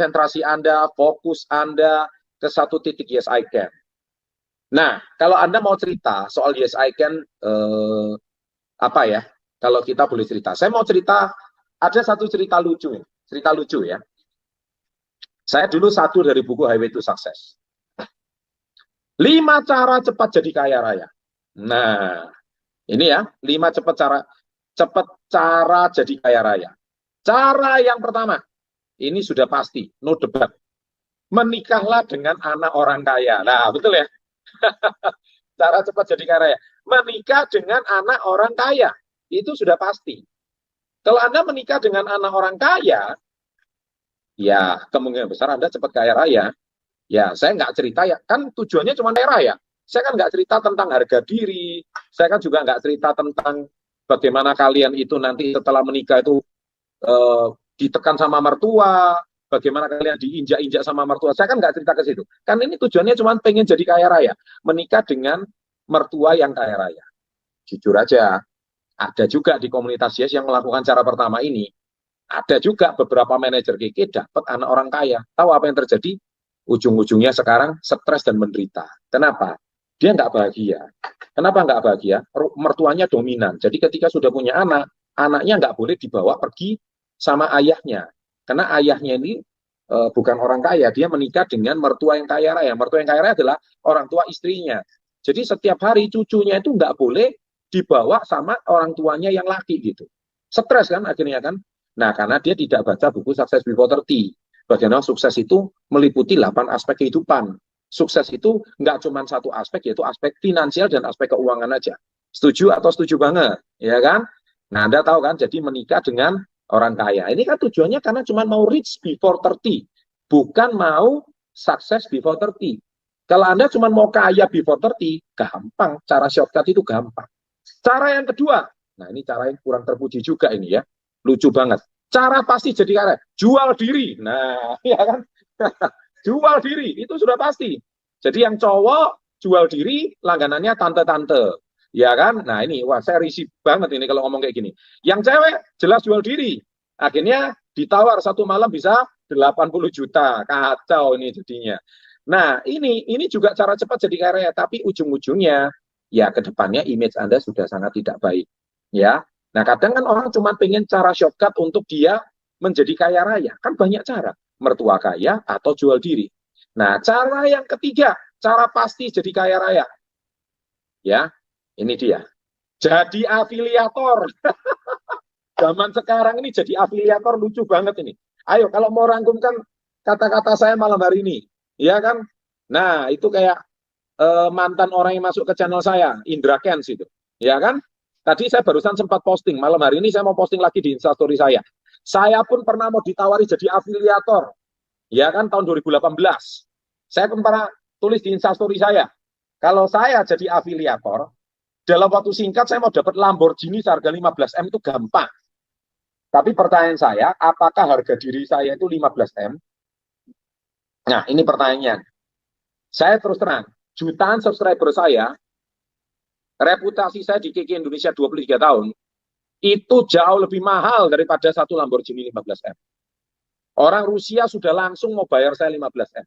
konsentrasi Anda, fokus Anda ke satu titik, yes I can. Nah, kalau Anda mau cerita soal yes I can, apa ya, kalau kita boleh cerita. Saya mau cerita, ada satu cerita lucu ya. Saya dulu satu dari buku Highway to Success. 5 cara cepat jadi kaya raya. Nah, ini ya, 5 cepat cara jadi kaya raya. Cara yang pertama, ini sudah pasti, no debat. Menikahlah dengan anak orang kaya. Nah, betul ya. Cara cepat jadi kaya raya. Menikah dengan anak orang kaya. Itu sudah pasti. Kalau Anda menikah dengan anak orang kaya, ya kemungkinan besar Anda cepat kaya raya. Ya, saya nggak cerita ya, kan tujuannya cuma kaya raya. Saya kan nggak cerita tentang harga diri. Saya kan juga nggak cerita tentang bagaimana kalian itu nanti setelah menikah itu ditekan sama mertua, bagaimana kalian diinjak-injak sama mertua. Saya kan nggak cerita ke situ. Kan ini tujuannya cuma pengen jadi kaya raya. Menikah dengan mertua yang kaya raya. Jujur aja, ada juga di komunitas Yes yang melakukan cara pertama ini. Ada juga beberapa manajer KK dapat anak orang kaya. Tahu apa yang terjadi? Ujung-ujungnya sekarang stres dan menderita. Kenapa? Dia nggak bahagia. Kenapa nggak bahagia? Mertuanya dominan. Jadi ketika sudah punya anak, anaknya nggak boleh dibawa pergi sama ayahnya. Karena ayahnya ini bukan orang kaya. Dia menikah dengan mertua yang kaya raya. Mertua yang kaya raya adalah orang tua istrinya. Jadi setiap hari cucunya itu nggak boleh dibawa sama orang tuanya yang laki gitu. Stres kan akhirnya kan. Nah, karena dia tidak baca buku Success Before 30. Bagaimana sukses itu meliputi 8 aspek kehidupan. Sukses itu nggak cuma satu aspek, yaitu aspek finansial dan aspek keuangan aja. Setuju atau setuju banget? Ya kan? Nah, Anda tahu kan, jadi menikah dengan orang kaya. Ini kan tujuannya karena cuma mau rich before 30. Bukan mau sukses before 30. Kalau Anda cuma mau kaya before 30, gampang. Cara shortcut itu gampang. Cara yang kedua, nah ini cara yang kurang terpuji juga ini ya. Lucu banget. Cara pasti jadi kaya, jual diri. Nah, ya kan? Jual diri, itu sudah pasti. Jadi yang cowok jual diri, langganannya tante-tante. Ya kan? Nah ini, wah saya risih banget ini kalau ngomong kayak gini. Yang cewek jelas jual diri. Akhirnya ditawar satu malam bisa 80 juta. Kacau ini jadinya. Nah ini juga cara cepat jadi kaya, tapi ujung-ujungnya, ya kedepannya image Anda sudah sangat tidak baik. Ya. Nah, kadang kan orang cuma pengen cara shortcut untuk dia menjadi kaya raya. Kan banyak cara. Mertua kaya atau jual diri. Nah, cara yang ketiga, cara pasti jadi kaya raya. Ya, ini dia. Jadi afiliator. Zaman sekarang ini jadi afiliator lucu banget ini. Ayo, kalau mau rangkumkan kata-kata saya malam hari ini. Ya kan? Nah, itu kayak mantan orang yang masuk ke channel saya, Indra Kents itu. Ya kan? Tadi saya barusan sempat posting, malam hari ini saya mau posting lagi di Instastory saya. Saya pun pernah mau ditawari jadi afiliator. Ya kan, tahun 2018. Saya pun pernah tulis di Instastory saya. Kalau saya jadi afiliator, dalam waktu singkat saya mau dapat Lamborghini seharga 15M itu gampang. Tapi pertanyaan saya, apakah harga diri saya itu 15M? Nah, ini pertanyaannya. Saya terus terang, jutaan subscriber saya, reputasi saya di KK Indonesia 23 tahun, itu jauh lebih mahal daripada satu Lamborghini 15M. Orang Rusia sudah langsung mau bayar saya 15M.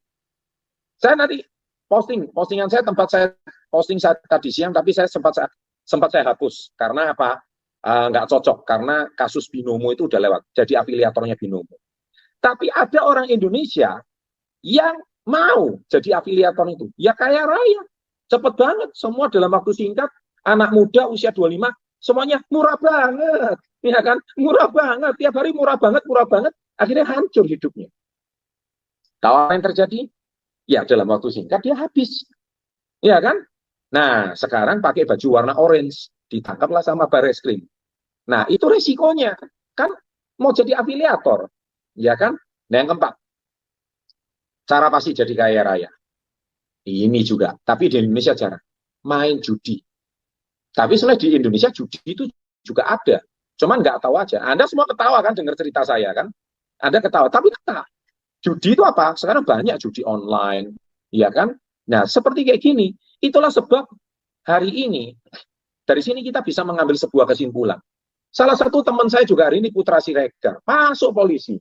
Saya nanti postingan saya, tempat saya posting saya tadi siang, tapi saya sempat saya hapus. Karena apa? Nggak cocok, karena kasus binomo itu udah lewat. Jadi afiliatornya binomo. Tapi ada orang Indonesia yang mau jadi afiliator itu. Ya kaya raya. Cepet banget. Semua dalam waktu singkat. Anak muda usia 25, semuanya murah banget. Ya kan? Murah banget. Tiap hari murah banget, murah banget. Akhirnya hancur hidupnya. Tahu apa yang terjadi? Ya dalam waktu singkat dia habis. Ya kan? Nah, sekarang pakai baju warna orange. Ditangkaplah sama Barreskrim. Nah, itu resikonya. Kan mau jadi afiliator. Ya kan? Nah, yang keempat. Cara pasti jadi kaya raya. Ini juga. Tapi di Indonesia jarang. Main judi. Tapi sebenarnya di Indonesia judi itu juga ada. Cuman nggak tahu aja. Anda semua ketawa kan dengar cerita saya kan? Anda ketawa. Tapi ketawa. Judi itu apa? Sekarang banyak judi online. Ya kan? Nah, seperti kayak gini. Itulah sebab hari ini, dari sini kita bisa mengambil sebuah kesimpulan. Salah satu teman saya juga hari ini Putra Siregar. Masuk polisi.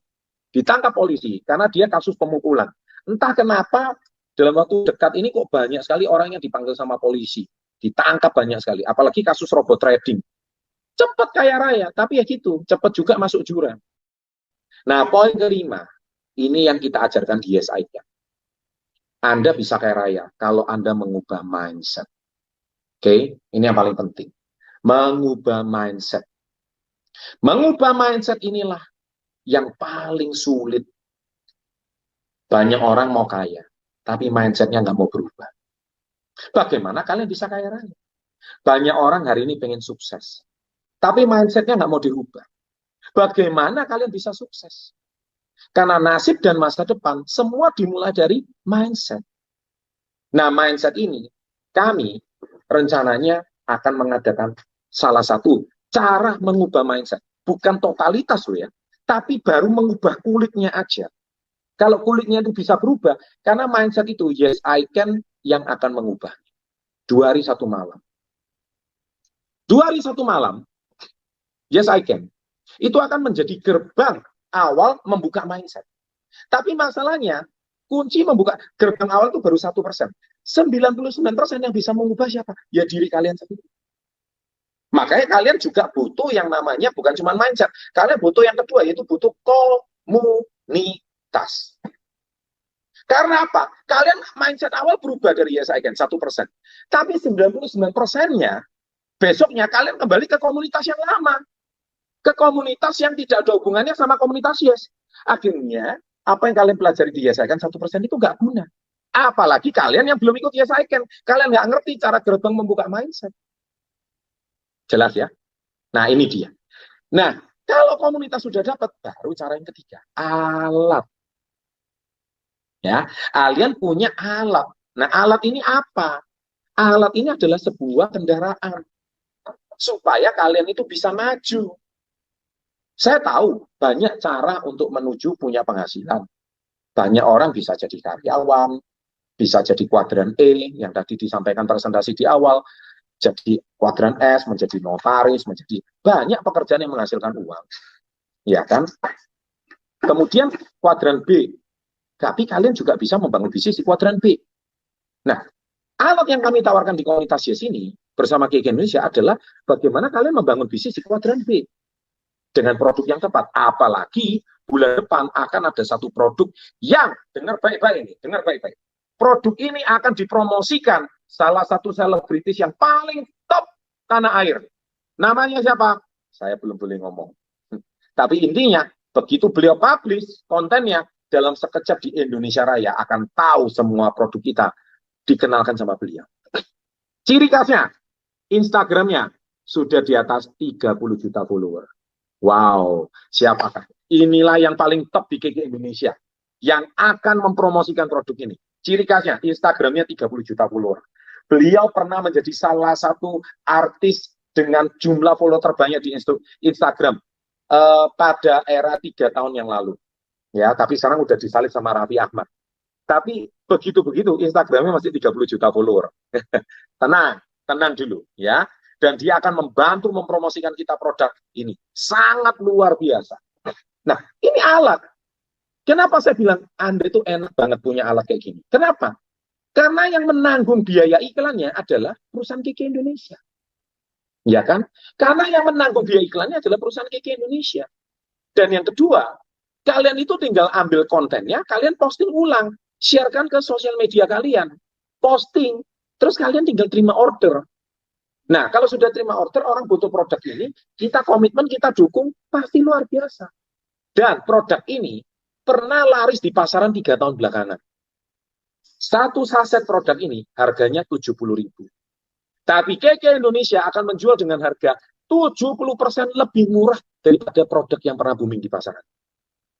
ditangkap polisi karena dia kasus pemukulan. Entah kenapa dalam waktu dekat ini kok banyak sekali orang yang dipanggil sama polisi, ditangkap banyak sekali, apalagi kasus robot trading. Cepat kaya raya, tapi ya gitu, cepat juga masuk jurang. Nah, poin kelima, ini yang kita ajarkan di YesI Camp. Anda bisa kaya raya kalau Anda mengubah mindset. Oke, ini yang paling penting. Mengubah mindset. Mengubah mindset inilah yang paling sulit. Banyak orang mau kaya, tapi mindsetnya nggak mau berubah. Bagaimana kalian bisa kaya raya? Banyak orang hari ini pengen sukses, tapi mindsetnya nggak mau dirubah. Bagaimana kalian bisa sukses? Karena nasib dan masa depan semua dimulai dari mindset. Nah, mindset ini kami rencananya akan mengadakan salah satu cara mengubah mindset. Bukan totalitas loh ya, tapi baru mengubah kulitnya aja. Kalau kulitnya itu bisa berubah, karena mindset itu, yes I can, yang akan mengubah. 2 hari 1 malam. 2 hari 1 malam, yes I can. Itu akan menjadi gerbang awal membuka mindset. Tapi masalahnya, kunci membuka gerbang awal itu baru 1%. 99% yang bisa mengubah siapa? Ya diri kalian sendiri. Makanya kalian juga butuh yang namanya bukan cuma mindset. Kalian butuh yang kedua, yaitu butuh komunitas. Karena apa? Kalian mindset awal berubah dari yes I can 1%. Tapi 99%-nya besoknya kalian kembali ke komunitas yang lama. Ke komunitas yang tidak ada hubungannya sama komunitas yes. Akhirnya, apa yang kalian pelajari di yes I can 1% itu nggak guna. Apalagi kalian yang belum ikut yes I can. Kalian nggak ngerti cara gerbang membuka mindset. Jelas ya? Nah, ini dia. Nah, kalau komunitas sudah dapat, baru cara yang ketiga. Alat. Ya, kalian punya alat. Nah, alat ini apa? Alat ini adalah sebuah kendaraan supaya kalian itu bisa maju. Saya tahu banyak cara untuk menuju punya penghasilan. Banyak orang bisa jadi karyawan, bisa jadi kuadran E yang tadi disampaikan presentasi di awal, jadi kuadran S, menjadi notaris, menjadi banyak pekerjaan yang menghasilkan uang. Ya kan? Kemudian kuadran B. Tapi kalian juga bisa membangun bisnis di kuadran B. Nah, alat yang kami tawarkan di komunitas YES ini bersama KK Indonesia adalah bagaimana kalian membangun bisnis di kuadran B dengan produk yang tepat. Apalagi bulan depan akan ada satu produk yang, dengar baik-baik ini, dengar baik-baik. Produk ini akan dipromosikan salah satu selebritis yang paling top tanah air. Namanya siapa? Saya belum boleh ngomong. Tapi intinya, begitu beliau publish kontennya, dalam sekejap di Indonesia Raya akan tahu semua produk kita dikenalkan sama beliau. Ciri khasnya, Instagramnya sudah di atas 30 juta follower. Wow, siapakah? Inilah yang paling top di KK Indonesia yang akan mempromosikan produk ini. Ciri khasnya, Instagramnya 30 juta follower. Beliau pernah menjadi salah satu artis dengan jumlah follower terbanyak di Instagram pada era 3 tahun yang lalu. Ya, tapi sekarang udah disalib sama Raffi Ahmad. Tapi begitu-begitu Instagramnya masih 30 juta follower. tenang dulu ya. Dan dia akan membantu mempromosikan kita produk ini. Sangat luar biasa. Nah, ini alat. Kenapa saya bilang Anda itu enak banget punya alat kayak gini? Kenapa? Karena yang menanggung biaya iklannya adalah perusahaan KK Indonesia. Ya kan? Karena yang menanggung biaya iklannya adalah perusahaan KK Indonesia. Dan yang kedua, kalian itu tinggal ambil kontennya, kalian posting ulang, sharekan ke sosial media kalian, posting, terus kalian tinggal terima order. Nah, kalau sudah terima order, orang butuh produk ini, kita komitmen, kita dukung, pasti luar biasa. Dan produk ini pernah laris di pasaran 3 tahun belakangan. Satu saset produk ini harganya 70.000. Tapi KK Indonesia akan menjual dengan harga 70% lebih murah daripada produk yang pernah booming di pasaran.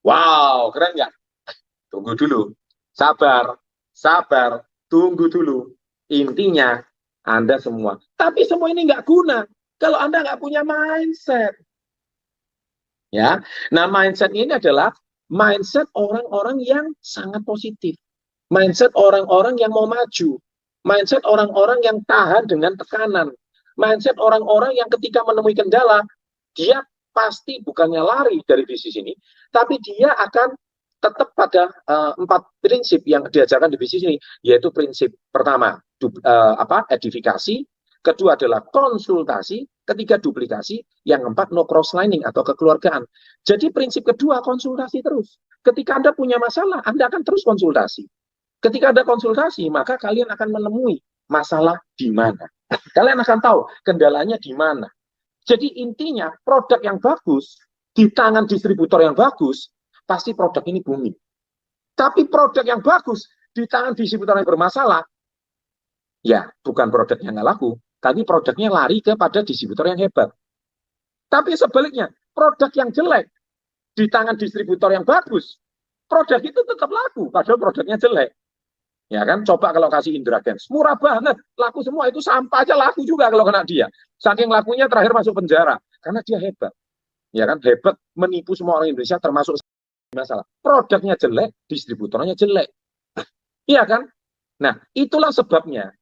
Wow, keren nggak? Tunggu dulu. Sabar, tunggu dulu. Intinya, Anda semua. Tapi semua ini nggak guna kalau Anda nggak punya mindset. Ya, nah mindset ini adalah mindset orang-orang yang sangat positif. Mindset orang-orang yang mau maju. Mindset orang-orang yang tahan dengan tekanan. Mindset orang-orang yang ketika menemui kendala, dia pasti bukannya lari dari bisnis ini, tapi dia akan tetap pada 4 prinsip yang diajarkan di bisnis ini, yaitu prinsip pertama edifikasi, kedua adalah konsultasi, ketiga duplikasi, yang keempat no cross lining atau kekeluargaan. Jadi prinsip kedua konsultasi terus. Ketika Anda punya masalah, Anda akan terus konsultasi. Ketika Anda konsultasi, maka kalian akan menemui masalah di mana. Kalian akan tahu kendalanya di mana. Jadi intinya produk yang bagus di tangan distributor yang bagus, pasti produk ini booming. Tapi produk yang bagus di tangan distributor yang bermasalah, ya bukan produknya nggak laku, tapi produknya lari kepada distributor yang hebat. Tapi sebaliknya, produk yang jelek di tangan distributor yang bagus, produk itu tetap laku, padahal produknya jelek. Ya kan, coba kalau kasih Indragens, murah banget, laku semua, itu sampah aja laku juga kalau kena dia. Saking lakunya terakhir masuk penjara, karena dia hebat. Ya kan, hebat menipu semua orang Indonesia termasuk masalah. Produknya jelek, distributornya jelek. Iya kan? Nah, itulah sebabnya.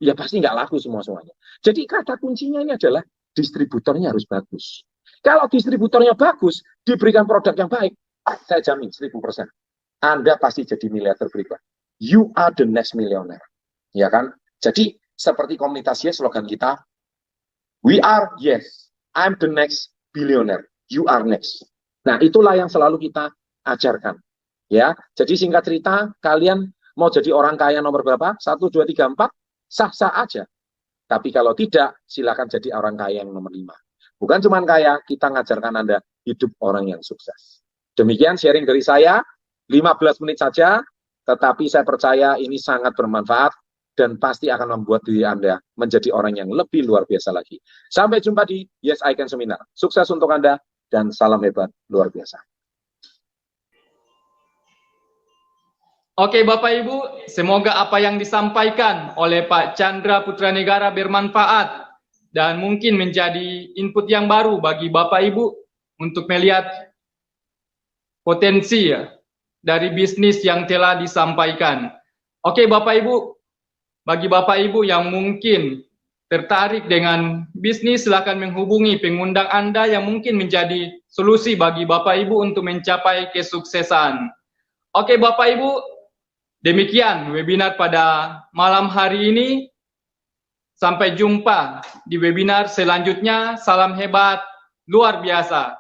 Ya pasti nggak laku semua-semuanya. Jadi kata kuncinya ini adalah distributornya harus bagus. Kalau distributornya bagus, diberikan produk yang baik, saya jamin 1000%. Anda pasti jadi miliarder berikut. You are the next millionaire. Ya kan? Jadi seperti komunitas Yes, slogan kita, we are Yes, I'm the next billionaire. You are next. Nah, itulah yang selalu kita ajarkan. Ya, jadi singkat cerita, kalian mau jadi orang kaya nomor berapa? 1, 2, 3, 4, sah-sah aja. Tapi kalau tidak, silakan jadi orang kaya yang nomor 5. Bukan cuma kaya, kita ngajarkan Anda hidup orang yang sukses. Demikian sharing dari saya, 15 menit saja, tetapi saya percaya ini sangat bermanfaat dan pasti akan membuat diri Anda menjadi orang yang lebih luar biasa lagi. Sampai jumpa di Yes I Can Seminar. Sukses untuk Anda dan salam hebat luar biasa. Oke Bapak Ibu, semoga apa yang disampaikan oleh Pak Chandra Putranegara bermanfaat dan mungkin menjadi input yang baru bagi Bapak Ibu untuk melihat potensi ya, dari bisnis yang telah disampaikan. Oke Bapak Ibu, bagi Bapak Ibu yang mungkin tertarik dengan bisnis, silakan menghubungi pengundang Anda yang mungkin menjadi solusi bagi Bapak Ibu untuk mencapai kesuksesan. Oke Bapak Ibu, demikian webinar pada malam hari ini. Sampai jumpa di webinar selanjutnya. Salam hebat luar biasa.